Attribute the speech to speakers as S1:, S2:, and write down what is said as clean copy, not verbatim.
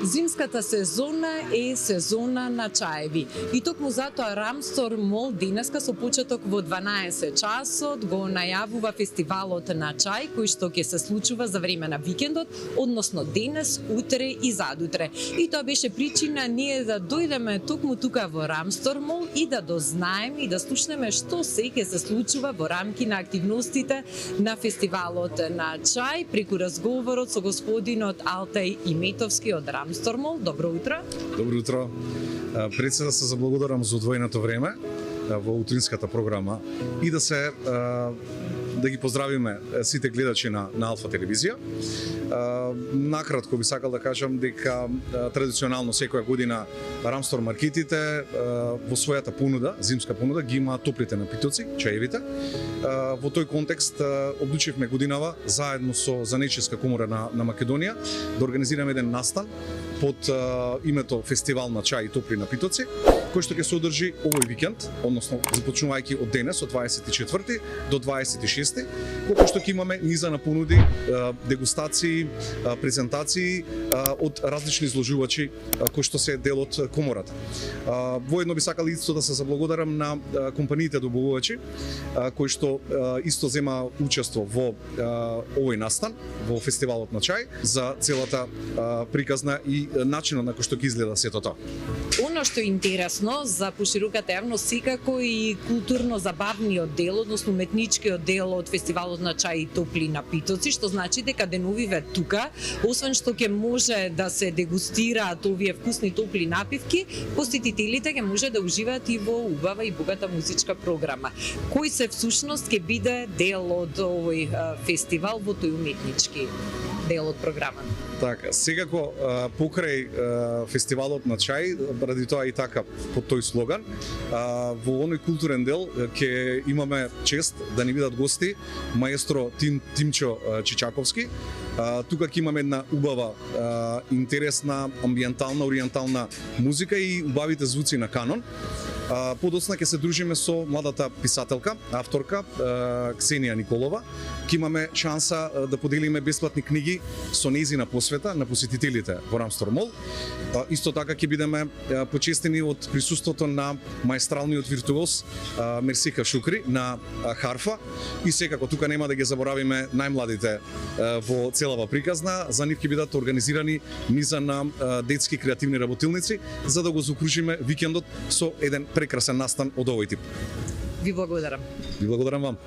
S1: Зимската сезона е сезона на чаеви. И токму затоа Рамстор Мол денеска со почеток во 12 часот го најавува фестивалот на чај кој што ќе се случува за време на викендот, односно денес, утре и задутре. И тоа беше причина ние да дојдеме токму тука во Рамстор Мол и да дознаеме и да слушнеме што се ќе се случува во рамки на активностите на фестивалот на чај преку разговорот со господинот Алтај Иметовски од Рамстор Мол. Добро утро.
S2: Добро утро. Пред се да се заблагодарам за одвоеното време во утринската програма и да ги поздравиме сите гледачи на Алфа телевизија. Накратко би сакал да кажам дека традиционално секоја година Рамстор маркетите во својата понуда, зимска понуда, ги има топлите напитоци, чаевите. Во тој контекст одлучивме годинава заедно со Занечиска комора на Македонија да организираме еден настан под името Фестивал на чај и топли напитоци, кој што ќе се одржи овој викенд, односно започнувајќи од денес, од 24 до 26, кога што ќе имаме низа на понуди, дегустации, презентации од различни изложувачи кои што се дел од комората. Воедно би сакал исто да се заблагодарам на компаниите добавувачи кои што исто зема учество во овој настан, во Фестивалот на чај, за целата приказна и начинот на кој што ќе изгледа сето тоа.
S1: Оно што е интересно за пошироката јавност секако и културно-забавниот дел, односно уметничкиот дел од Фестивалот на чај и топли напитоци, што значи дека деновиве тука, освен што ќе може да се дегустираат овие вкусни топли напивки, посетителите ќе може да уживаат и во убава и богата музичка програма. Кој се всушност ќе биде дел од овој фестивал во тој уметнички дел од програмата?
S2: Така, секако покрај Фестивалот на чај, ради тоа и така под тој слоган, во оној културен дел ќе имаме чест да ни бидат гости маестро Тимчо Чичаковски. Тука ќе имаме една убава, интересна, амбиентална, ориентална музика и убавите звуци на канон. Подоцна ќе се дружиме со младата писателка, авторка Ксенија Николова. Ќе имаме шанса да поделиме бесплатни книги со нејзина посвета на посетителите во Рамстор Мол. Исто така ќе бидеме почестени од присуството на маестралниот виртуоз Мерсика Шукри на харфа и секако тука нема да ги заборавиме најмладите во целава приказна. За нив ќе бидат организирани низа на детски креативни работилници за да го заокружиме викендот со еден прекрасен настан од овој тип.
S1: Ви благодарам.
S2: Ви благодарам вам.